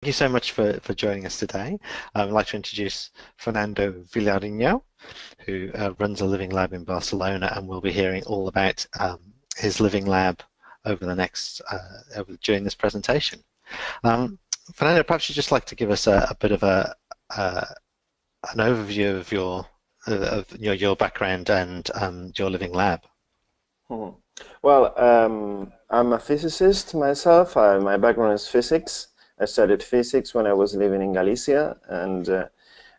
you so much for joining us today. I'd like to introduce Fernando Villarino, who runs a living lab in Barcelona, and we'll be hearing all about his living lab over the next during this presentation. Fernando, perhaps you'd just like to give us a bit of an overview of your background and your living lab. Mhm. Well, I'm a physicist myself. My background is physics. I studied physics when I was living in Galicia, and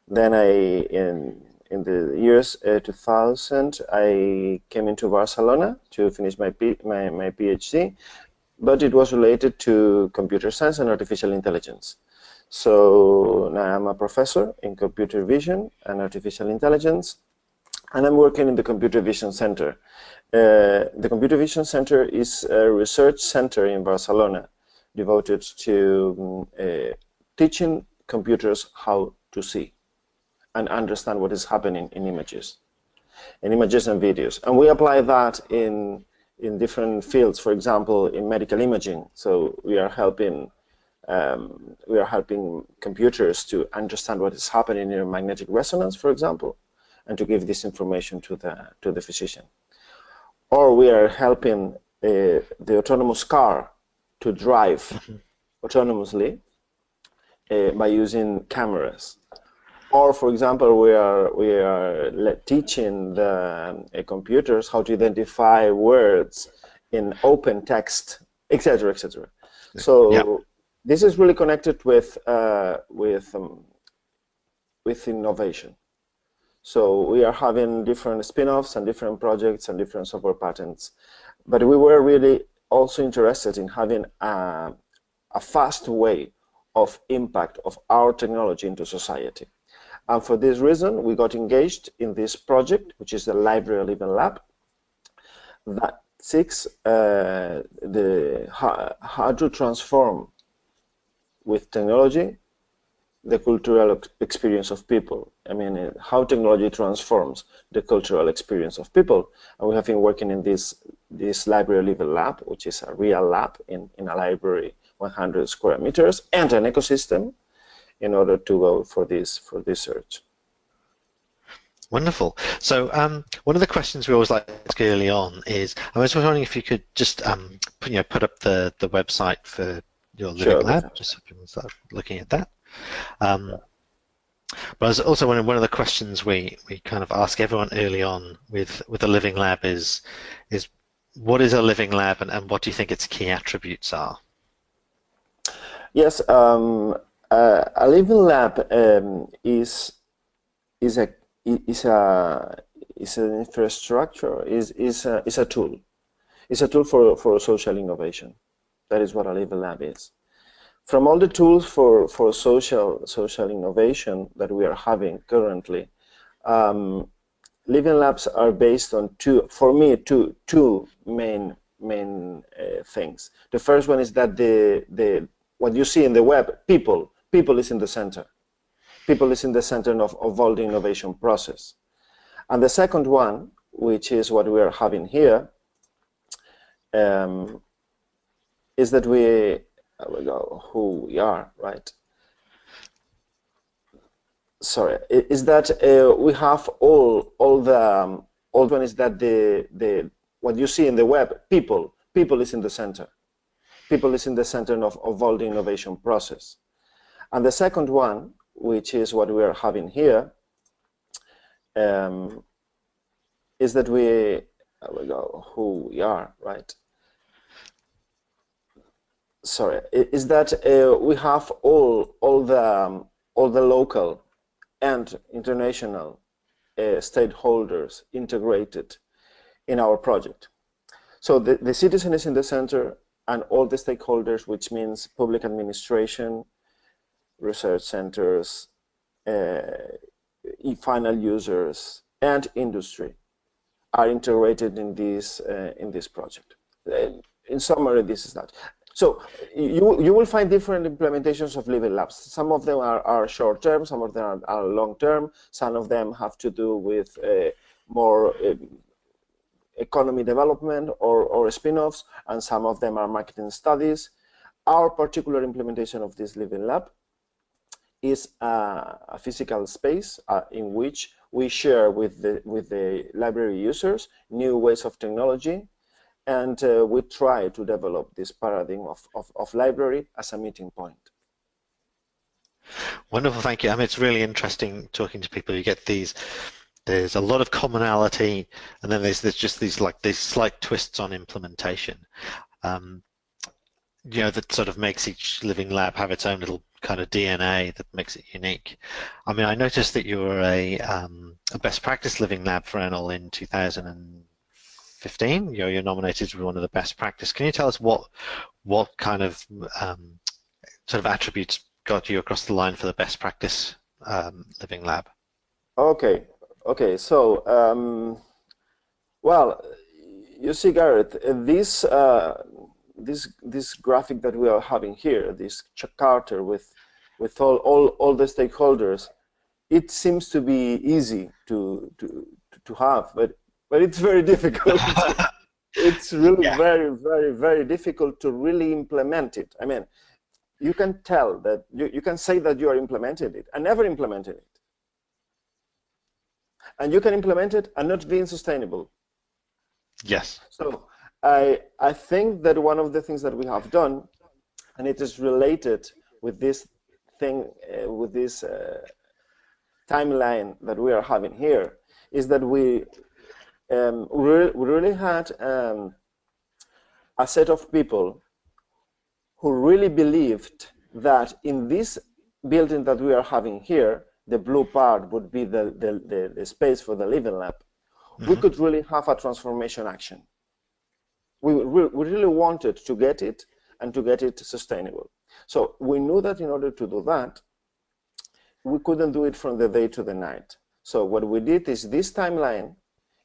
then in the years 2000, I came into Barcelona to finish my PhD, but it was related to computer science and artificial intelligence. So now I'm a professor in computer vision and artificial intelligence, and I'm working in the Computer Vision Center. The Computer Vision Center is a research center in Barcelona devoted to teaching computers how to see and understand what is happening in images and videos. And we apply that in different fields, for example, in medical imaging. So we are helping computers to understand what is happening in magnetic resonance, for example, and to give this information to the physician. Or we are helping the autonomous car to drive autonomously by using cameras. Or, for example, we are teaching the computers how to identify words in open text, etc., etc. So this is really connected with innovation. So we are having different spin-offs and different projects and different software patents. But we were really also interested in having a fast way of impact of our technology into society. And for this reason, we got engaged in this project, which is the Library Living Lab, that seeks how to transform with technology the cultural experience of people. I mean, how technology transforms the cultural experience of people. And we have been working in this Library Living Lab, which is a real lab in a library, 100 square meters, and an ecosystem in order to go for this search. Wonderful. So one of the questions we always like to ask early on is, I was wondering if you could just put up the website for your living lab, just so people start looking at that. But I was also wondering, one of the questions we kind of ask everyone early on with a living lab is what is a living lab, and what do you think its key attributes are? Yes, a living lab is an infrastructure, is a tool. It's a tool for social innovation. That is what a living lab is. From all the tools for social innovation that we are having currently, living labs are based on two main things. The first one is that what you see in the web, people is in the center. People is in the center of all the innovation process. And the second one, which is what we are having here, is that who we are, right? Sorry, is that we have all the one is that what you see in the web, people is in the center. People is in the center of all the innovation process. And the second one, which is what we are having here, is that who we are, right? Sorry, is that we have all the local and international stakeholders integrated in our project. So the citizen is in the center, and all the stakeholders, which means public administration, research centers, final users, and industry, are integrated in this project. In summary, this is that. So you will find different implementations of living labs. Some of them are short-term, some of them are long-term, some of them have to do with more economy development or spin-offs, and some of them are marketing studies. our particular implementation of this living lab is a physical space in which we share with the library users new ways of technology, and we try to develop this paradigm of library as a meeting point. Wonderful, thank you. I mean, it's really interesting talking to people. You get these. There's a lot of commonality, and then there's just these slight twists on implementation. That sort of makes each living lab have its own little kind of DNA that makes it unique. I mean, I noticed that you were a best practice living lab for Enel in 2015. You're nominated to be one of the best practice. Can you tell us what kind of sort of attributes got you across the line for the best practice living lab? Okay. So, well, you see, Gareth, this graphic that we are having here, this charter with all the stakeholders, it seems to be easy to have, but it's very difficult. It's really very difficult to really implement it. I mean, you can tell that you can say that you are implementing it and never implemented it, and you can implement it and not being sustainable. Yes. So I think that one of the things that we have done, and it is related with this thing, with this timeline that we are having here, is that we really had a set of people who really believed that in this building that we are having here, the blue part would be the space for the living lab. Mm-hmm. We could really have a transformation action. We really wanted to get it and to get it sustainable. So we knew that in order to do that, we couldn't do it from the day to the night. So what we did is this timeline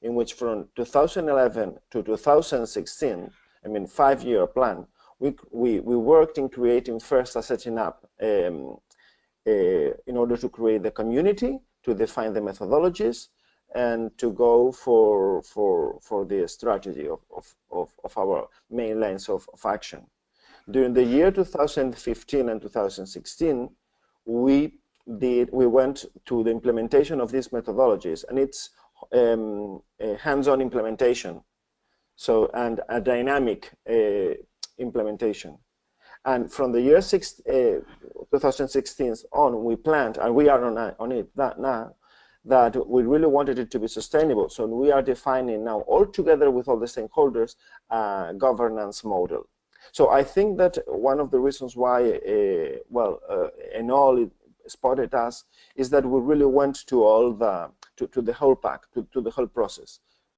in which from 2011 to 2016, I mean 5-year plan, we worked in creating first a setting up in order to create the community, to define the methodologies, and to go for the strategy of our main lines of action. During the year 2015 and 2016, we went to the implementation of these methodologies, and it's a hands-on implementation, so, and a dynamic implementation. And from the year 2016 on, we planned, and we are on it now, that we really wanted it to be sustainable. So we are defining now, all together with all the stakeholders, a governance model. So I think that one of the reasons why, Enol spotted us is that we really went to all the to the whole pack, to the whole process.